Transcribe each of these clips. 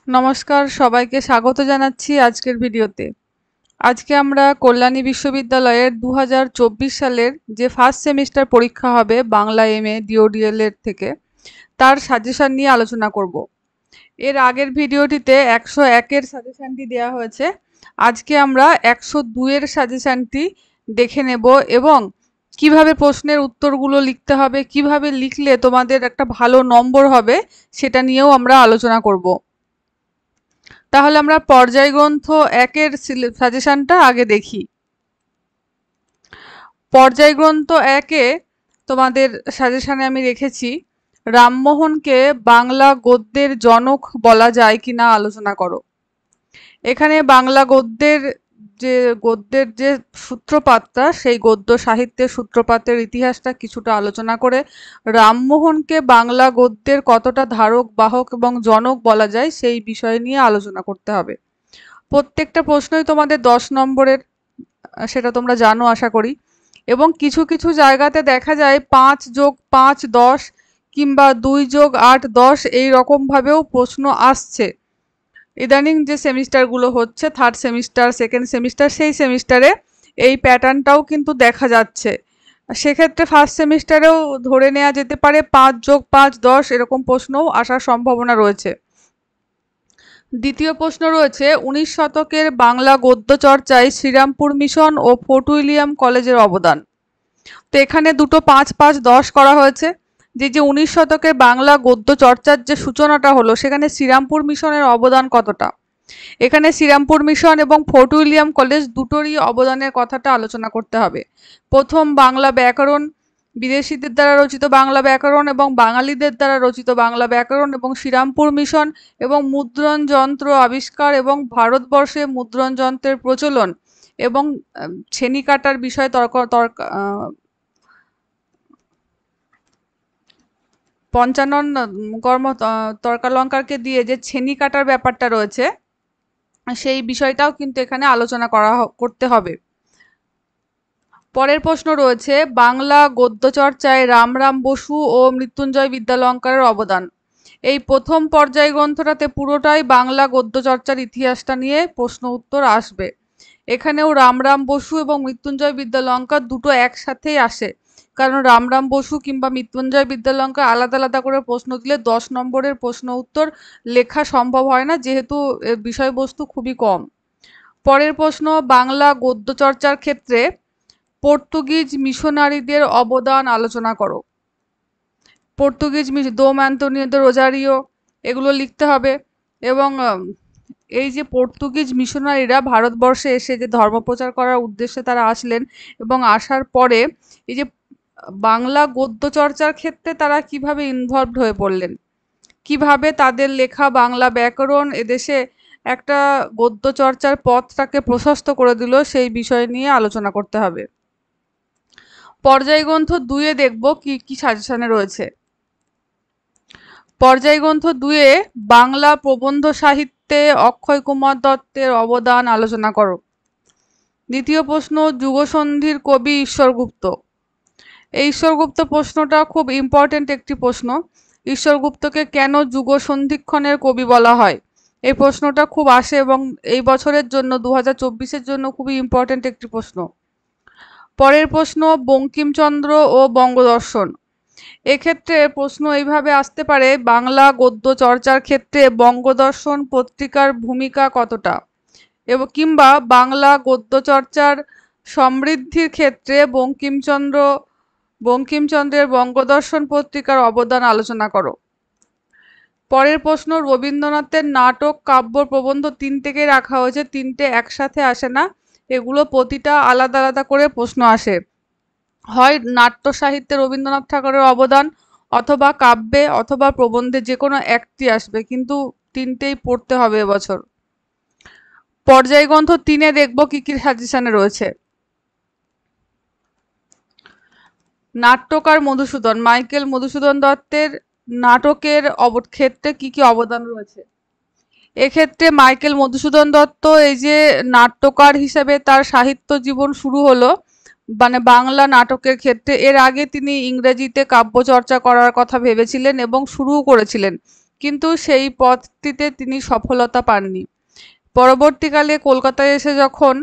নমস্কার, সবাইকে স্বাগত জানাচ্ছি আজকের ভিডিওতে। আজকে আমরা কল্যাণী বিশ্ববিদ্যালয়ের 2024 সালের যে ফার্স্ট সেমিস্টার পরীক্ষা হবে বাংলা এমএ ডিওডিএল এর থেকে, তার সাজেশন নিয়ে আলোচনা করব। এর আগের ভিডিওটিতে 101 এর সাজেশনটি দেওয়া হয়েছে। আজকে আমরা 102 এর সাজেশনটি দেখে নেব এবং কিভাবে প্রশ্নের উত্তরগুলো লিখতে হবে, কিভাবে লিখলে তোমাদের একটা ভালো নম্বর হবে, সেটা নিয়েও আমরা আলোচনা করব। তাহলে আমরা পর্যায় গ্রন্থ 1 এর সাজেশনটা আগে দেখি। পর্যায় গ্রন্থ 1 এ তোমাদের সাজেশনে আমি রেখেছি রামমোহনকে বাংলা গদ্যের জনক বলা যায় কিনা আলোচনা করো। এখানে বাংলা গদ্যের যে সূত্রপাতটা, সেই গদ্য সাহিত্যের সূত্রপাতের ইতিহাসটা কিছুটা আলোচনা করে রামমোহনকে বাংলা গদ্যের কতটা ধারক বাহক এবং জনক বলা যায় সেই বিষয় নিয়ে আলোচনা করতে হবে। প্রত্যেকটা প্রশ্নই তোমাদের 10 নম্বরের, সেটা তোমরা জানো আশা করি। এবং কিছু কিছু জায়গাতে দেখা যায় 5 যোগ 5 10 কিংবা 2 যোগ 8 10 এই রকমভাবেও প্রশ্ন আসছে। ইদানিং যে সেমিস্টারগুলো হচ্ছে, থার্ড সেমিস্টার, সেকেন্ড সেমিস্টার, সেই সেমিস্টারে এই প্যাটার্নটাও কিন্তু দেখা যাচ্ছে। সেক্ষেত্রে ফার্স্ট সেমিস্টারেও ধরে নেওয়া যেতে পারে 5 যোগ 5 10 এরকম প্রশ্নও আসার সম্ভাবনা রয়েছে। দ্বিতীয় প্রশ্ন রয়েছে 19 শতকের বাংলা গদ্য চর্চায় শ্রীরামপুর মিশন ও ফোর্ট উইলিয়াম কলেজের অবদান। তো এখানে দুটো 5 5 10 করা হয়েছে। যে 19 শতকের বাংলা গদ্য চর্চার যে সূচনাটা হলো, সেখানে শ্রীরামপুর মিশনের অবদান কতটা। এখানে শ্রীরামপুর মিশন এবং ফোর্ট উইলিয়াম কলেজ দুটোরই অবদানের কথাটা আলোচনা করতে হবে। প্রথম বাংলা ব্যাকরণ, বিদেশিদের দ্বারা রচিত বাংলা ব্যাকরণ এবং বাঙালিদের দ্বারা রচিত বাংলা ব্যাকরণ, এবং শ্রীরামপুর মিশন এবং মুদ্রণ যন্ত্র আবিষ্কার এবং ভারতবর্ষে মুদ্রণ যন্ত্রের প্রচলন এবং ছেনি কাটার বিষয়ে পঞ্চানন তর্কালঙ্কারকে দিয়ে যে ছেনি কাটার ব্যাপারটা রয়েছে, সেই বিষয়টাও কিন্তু এখানে আলোচনা করতে হবে। পরের প্রশ্ন রয়েছে বাংলা গদ্য চর্চায় রামরাম বসু ও মৃত্যুঞ্জয় বিদ্যালঙ্কারের অবদান। এই প্রথম পর্যায় গ্রন্থটাতে পুরোটাই বাংলা গদ্য চর্চার ইতিহাসটা নিয়ে প্রশ্ন উত্তর আসবে। এখানেও রামরাম বসু এবং মৃত্যুঞ্জয় বিদ্যালঙ্কার দুটো একসাথেই আসে, কারণ রামরাম বসু কিংবা মৃত্যুঞ্জয় বিদ্যালঙ্কার আলাদা আলাদা করে প্রশ্ন দিলে 10 নম্বরের প্রশ্ন উত্তর লেখা সম্ভব হয় না, যেহেতু বিষয়বস্তু খুবই কম। পরের প্রশ্ন বাংলা গদ্য চর্চার ক্ষেত্রে পর্তুগিজ মিশনারিদের অবদান আলোচনা করো। পর্তুগিজ দোম অ্যান্তোনিও দে রোজারিও, এগুলো লিখতে হবে। এবং এই যে পর্তুগিজ মিশনারিরা ভারতবর্ষে এসে যে ধর্মপ্রচার করার উদ্দেশ্যে তারা আসলেন, এবং আসার পরে এই যে বাংলা গদ্য চর্চার ক্ষেত্রে তারা কিভাবে ইনভলভড হয়ে পড়লেন, কিভাবে তাদের লেখা বাংলা ব্যাকরণ এদেশে একটা গদ্য চর্চার পথটাকে প্রশস্ত করে দিল, সেই বিষয় নিয়ে আলোচনা করতে হবে। পর্যায় গ্রন্থ 2 এ দেখব কি কি সাজেশনে রয়েছে। পর্যায় গ্রন্থ 2 এ বাংলা প্রবন্ধ সাহিত্যে অক্ষয় কুমার দত্তের অবদান আলোচনা করো। দ্বিতীয় প্রশ্ন যুগসন্ধির কবি ঈশ্বরগুপ্ত। এই ঈশ্বরগুপ্ত প্রশ্নটা খুব ইম্পর্টেন্ট একটি প্রশ্ন। ঈশ্বরগুপ্তকে কেন যুগসন্ধিক্ষণের কবি বলা হয়, এই প্রশ্নটা খুব আসে এবং এই বছরের জন্য 2024-এর জন্য খুবই ইম্পর্টেন্ট একটি প্রশ্ন। পরের প্রশ্ন বঙ্কিমচন্দ্র ও বঙ্গদর্শন। এক্ষেত্রে প্রশ্ন এইভাবে আসতে পারে বাংলা গদ্য চর্চার ক্ষেত্রে বঙ্গদর্শন পত্রিকার ভূমিকা কতটা, এবং কিংবা বাংলা গদ্য চর্চার সমৃদ্ধির ক্ষেত্রে বঙ্কিমচন্দ্রের বঙ্গদর্শন পত্রিকার অবদান আলোচনা করো। পরের প্রশ্ন রবীন্দ্রনাথের নাটক কাব্য প্রবন্ধ 3টেকে রাখা হয়েছে, 3টে একসাথে আসে না, এগুলো প্রতিটা আলাদা আলাদা করে প্রশ্ন আসে। হয় নাট্য সাহিত্যে রবীন্দ্রনাথ ঠাকুরের অবদান, অথবা কাব্যে, অথবা প্রবন্ধে, যে কোনো একটি আসবে, কিন্তু 3টেই পড়তে হবে এবছর। পর্যায় গ্রন্থ 3 এ দেখব কি কি সাজেশনে রয়েছে। নাট্যকার মধুসূদন, মাইকেল মধুসূদন দত্তের নাটকের ক্ষেত্রে কি কি অবদান রয়েছে। এক্ষেত্রে মাইকেল মধুসূদন দত্ত এই যে নাট্যকার হিসেবে তার সাহিত্য জীবন শুরু হলো, মানে বাংলা নাটকের ক্ষেত্রে। এর আগে তিনি ইংরেজিতে কাব্য চর্চা করার কথা ভেবেছিলেন এবং শুরুও করেছিলেন, কিন্তু সেই পথটিতে তিনি সফলতা পাননি। পরবর্তীকালে কলকাতায় এসে যখন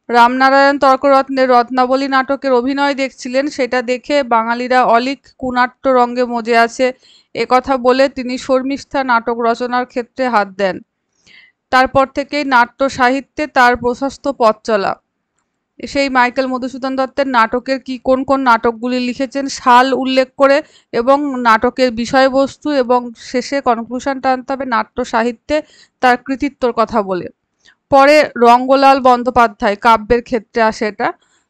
রামনারায়ণ তর্করত্নের রত্নাবলী নাটকের অভিনয় দেখছিলেন, সেটা দেখে বাঙালিরা অলীক কুনাট্য রঙ্গে মজে আছে একথা বলে তিনি শর্মিষ্ঠা নাটক রচনার ক্ষেত্রে হাত দেন। তারপর থেকেই নাট্য সাহিত্যে তার প্রশস্ত পথ চলা। সেই মাইকেল মধুসূদন দত্তের নাটকের কোন কোন নাটকগুলি লিখেছেন সাল উল্লেখ করে এবং নাটকের বিষয়বস্তু এবং শেষে কনক্লুশন টানতে হবে নাট্য সাহিত্যে তার কৃতিত্বর কথা বলে। পরে রঙ্গলাল বন্দ্যোপাধ্যায়, কাব্যের ক্ষেত্রে আসে এটা,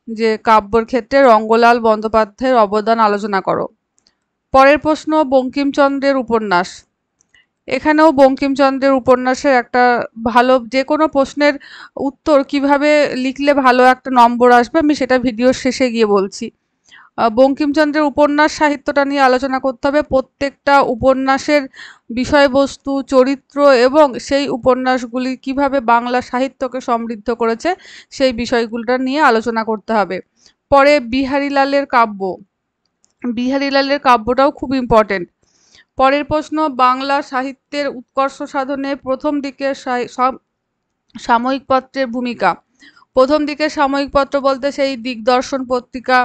যে কাব্যের ক্ষেত্রে রঙ্গলাল বন্দ্যোপাধ্যায়ের অবদান আলোচনা করো। পরের প্রশ্ন বঙ্কিমচন্দ্রের উপন্যাস। এখানেও বঙ্কিমচন্দ্রের উপন্যাসের একটা ভালো, যে কোনো প্রশ্নের উত্তর কিভাবে লিখলে ভালো একটা নম্বর আসবে আমি সেটা ভিডিওর শেষে গিয়ে বলছি। বঙ্কিমচন্দ্রের উপন্যাস সাহিত্যটা নিয়ে আলোচনা করতে হবে। প্রত্যেকটা উপন্যাসের বিষয়বস্তু, চরিত্র এবং সেই উপন্যাসগুলি কিভাবে বাংলা সাহিত্যকে সমৃদ্ধ করেছে সেই বিষয়গুলোটা নিয়ে আলোচনা করতে হবে। পরে বিহারীলালের কাব্য, বিহারীলালের কাব্যটাও খুব ইম্পর্টেন্ট। পরের প্রশ্ন বাংলা সাহিত্যের উৎকর্ষ সাধনে প্রথম দিকের সাময়িক পত্রের ভূমিকা। প্রথম দিকের সাময়িক পত্র বলতে সেই দিগদর্শন পত্রিকা,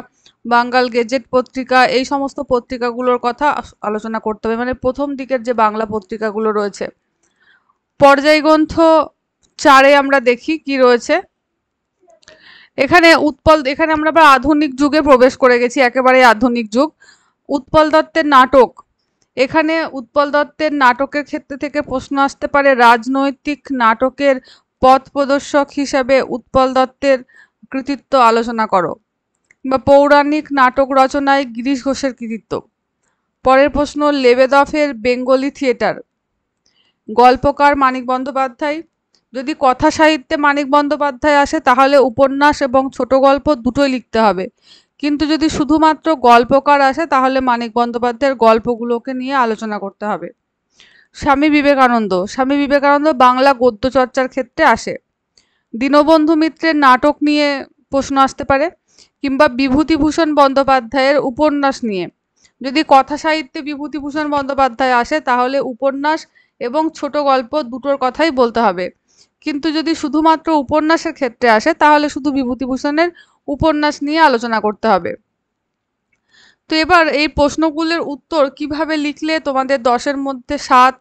বাঙ্গাল গেজেট পত্রিকা, এই সমস্ত পত্রিকাগুলোর কথা আলোচনা করতে হবে, মানে প্রথম দিকের যে বাংলা পত্রিকাগুলো রয়েছে। পর্যায়গ্রন্থ 4-এ আমরা দেখি কি রয়েছে। এখানে এখানে আমরা আবার আধুনিক যুগে প্রবেশ করে গেছি, একেবারে আধুনিক যুগ। উৎপল দত্তের নাটক, এখানে উৎপল দত্তের নাটকের ক্ষেত্রে থেকে প্রশ্ন আসতে পারে রাজনৈতিক নাটকের পথ প্রদর্শক হিসাবে উৎপল দত্তের কৃতিত্ব আলোচনা করো, বা পৌরাণিক নাটক রচনায় গিরিশ ঘোষের কৃতিত্ব। পরের প্রশ্ন লেবেদফের বেঙ্গলি থিয়েটার। গল্পকার মানিক বন্দ্যোপাধ্যায়। যদি কথা সাহিত্যে মানিক বন্দ্যোপাধ্যায় আসে তাহলে উপন্যাস এবং ছোট গল্প দুটোই লিখতে হবে, কিন্তু যদি শুধুমাত্র গল্পকার আসে তাহলে মানিক বন্দ্যোপাধ্যায়ের গল্পগুলোকে নিয়ে আলোচনা করতে হবে। স্বামী বিবেকানন্দ, স্বামী বিবেকানন্দ বাংলা গদ্য চর্চার ক্ষেত্রে আসে। দীনবন্ধু মিত্রের নাটক নিয়ে প্রশ্ন আসতে পারে, কিংবা বিভূতিভূষণ বন্দ্যোপাধ্যায়ের উপন্যাস নিয়ে। যদি কথা সাহিত্যে বিভূতিভূষণ বন্দ্যোপাধ্যায় আসে তাহলে উপন্যাস এবং ছোট গল্প দুটোর কথাই বলতে হবে, কিন্তু যদি শুধুমাত্র উপন্যাসের ক্ষেত্রে আসে তাহলে শুধু বিভূতিভূষণের উপন্যাস নিয়ে আলোচনা করতে হবে। তো এবার এই প্রশ্নগুলোর উত্তর কিভাবে লিখলে তোমাদের 10-এর মধ্যে 7,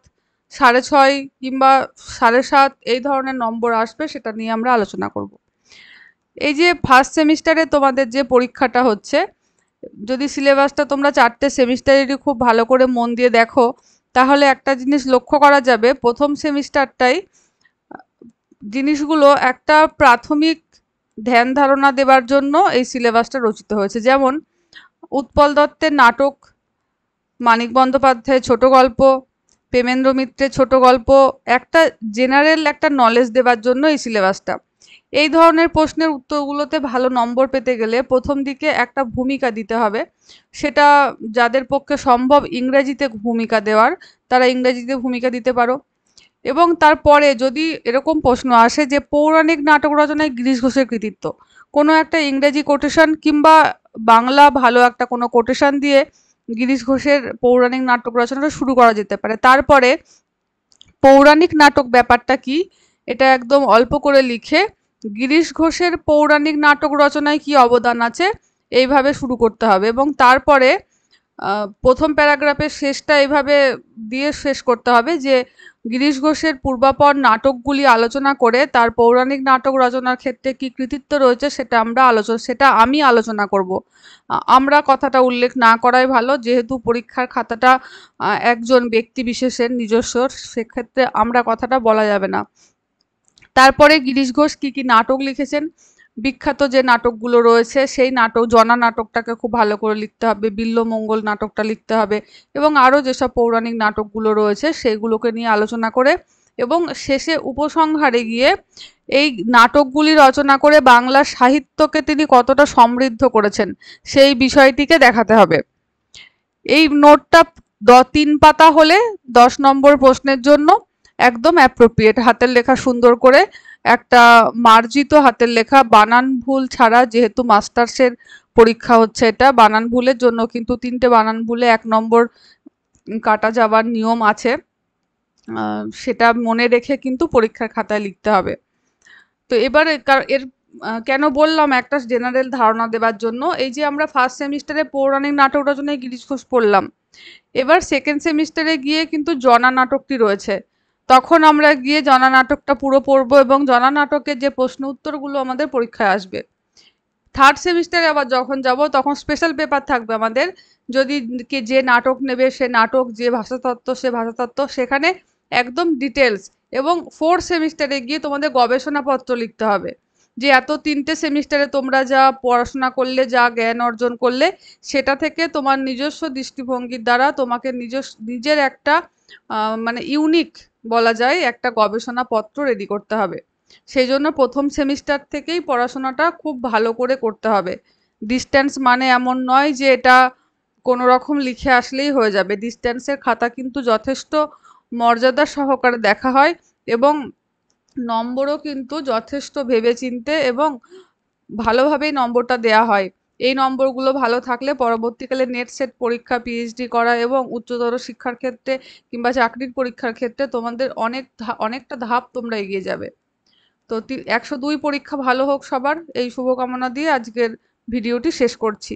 6.5 কিংবা 7.5 এই ধরনের নম্বর আসবে সেটা নিয়ে আমরা আলোচনা করব। এই যে ফার্স্ট সেমিস্টারে তোমাদের যে পরীক্ষাটা হচ্ছে, যদি সিলেবাসটা তোমরা 4টে সেমিস্টারেরই খুব ভালো করে মন দিয়ে দেখো তাহলে একটা জিনিস লক্ষ্য করা যাবে, প্রথম সেমিস্টারটাই জিনিসগুলো একটা প্রাথমিক ধ্যান ধারণা দেবার জন্য এই সিলেবাসটা রচিত হয়েছে। যেমন উৎপল দত্তের নাটক, মানিক বন্দ্যোপাধ্যায়ের ছোট গল্প, প্রেমেন্দ্র মিত্রের ছোট গল্প, একটা জেনারেল একটা নলেজ দেবার জন্য এই সিলেবাসটা। এই ধরনের প্রশ্নের উত্তরগুলোতে ভালো নম্বর পেতে গেলে প্রথম দিকে একটা ভূমিকা দিতে হবে। সেটা যাদের পক্ষে সম্ভব ইংরেজিতে ভূমিকা দেওয়ার তারা ইংরেজিতে ভূমিকা দিতে পারো। এবং তারপরে যদি এরকম প্রশ্ন আসে যে পৌরাণিক নাটক রচনায় গিরিশ ঘোষের কৃতিত্ব, কোনো একটা ইংরেজি কোটেশন কিংবা বাংলা ভালো একটা কোনো কোটেশন দিয়ে গিরিশ ঘোষের পৌরাণিক নাটক রচনাটা শুরু করা যেতে পারে। তারপরে পৌরাণিক নাটক ব্যাপারটা কি এটা একদম অল্প করে লিখে গিরিশ ঘোষের পৌরাণিক নাটক রচনায় কি অবদান আছে এইভাবে শুরু করতে হবে, এবং তারপরে প্রথম প্যারাগ্রাফের শেষটা এইভাবে দিয়ে শেষ করতে হবে যে গিরিশ ঘোষের পূর্বাপর নাটকগুলি আলোচনা করে তার পৌরাণিক নাটক রচনার ক্ষেত্রে কি কৃতিত্ব রয়েছে সেটা আমি আলোচনা করব। আমরা কথাটা উল্লেখ না করাই ভালো, যেহেতু পরীক্ষার খাতাটা একজন ব্যক্তি বিশেষের নিজস্ব, সেক্ষেত্রে আমরা কথাটা বলা যাবে না। তারপরে গিরিশ ঘোষ কি কি নাটক লিখেছেন, বিখ্যাত যে নাটকগুলো রয়েছে সেই নাটক, জনা নাটকটাকে খুব ভালো করে লিখতে হবে, বিল্লমঙ্গল নাটকটা লিখতে হবে, এবং আরও যেসব পৌরাণিক নাটকগুলো রয়েছে সেইগুলোকে নিয়ে আলোচনা করে এবং শেষে উপসংহারে গিয়ে এই নাটকগুলি রচনা করে বাংলা সাহিত্যকে তিনি কতটা সমৃদ্ধ করেছেন সেই বিষয়টিকে দেখাতে হবে। এই নোটটা 3 পাতা হলে 10 নম্বর প্রশ্নের জন্য একদম অ্যাপ্রোপ্রিয়েট। হাতের লেখা সুন্দর করে, একটা মার্জিত হাতের লেখা, বানান ভুল ছাড়া, যেহেতু মাস্টার্সের পরীক্ষা হচ্ছে এটা, বানান ভুলের জন্য কিন্তু 3টে বানান ভুলে 1 নম্বর কাটা যাবার নিয়ম আছে। সেটা মনে রেখে কিন্তু পরীক্ষার খাতায় লিখতে হবে। তো এবারে এর কেন বললাম একটা জেনারেল ধারণা দেবার জন্য, এই যে আমরা ফার্স্ট সেমিস্টারে পৌরাণিক নাটক রচনায় গিরিশ ঘোষ পড়লাম, এবার সেকেন্ড সেমিস্টারে গিয়ে কিন্তু জনা নাটকটি রয়েছে, তখন আমরা গিয়ে জনা নাটকটা পুরো পড়বো এবং জনা নাটকের যে প্রশ্ন উত্তরগুলো আমাদের পরীক্ষায় আসবে। থার্ড সেমিস্টারে আবার যখন যাব তখন স্পেশাল পেপার থাকবে আমাদের, যদি যে নাটক নেবে সে নাটক, যে ভাষাতত্ত্ব সে ভাষাতত্ত্ব, সেখানে একদম ডিটেলস। এবং ফোর্থ সেমিস্টারে গিয়ে তোমাদের গবেষণাপত্র লিখতে হবে, যে এত 3টে সেমিস্টারে তোমরা যা পড়াশোনা করলে, যা জ্ঞান অর্জন করলে, সেটা থেকে তোমার নিজস্ব দৃষ্টিভঙ্গির দ্বারা তোমাকে নিজের একটা মানে ইউনিক বলা যায় একটা গবেষণাপত্র রেডি করতে হবে। সেই জন্য প্রথম সেমিস্টার থেকেই পড়াশোনাটা খুব ভালো করে করতে হবে। ডিস্ট্যান্স মানে এমন নয় যে এটা কোনো রকম লিখে আসলেই হয়ে যাবে। ডিস্ট্যান্সের খাতা কিন্তু যথেষ্ট মর্যাদা সহকারে দেখা হয় এবং নম্বরও কিন্তু যথেষ্ট ভেবেচিন্তে এবং ভালোভাবেই নম্বরটা দেয়া হয়। এই নম্বরগুলো ভালো থাকলে পরবর্তীকালে নেট সেট পরীক্ষা, পিএইচডি করা এবং উচ্চতর শিক্ষার ক্ষেত্রে কিংবা চাকরির পরীক্ষার ক্ষেত্রে তোমাদের অনেকটা ধাপ তোমরা এগিয়ে যাবে। তো 102 পরীক্ষা ভালো হোক সবার, এই শুভকামনা দিয়ে আজকের ভিডিওটি শেষ করছি।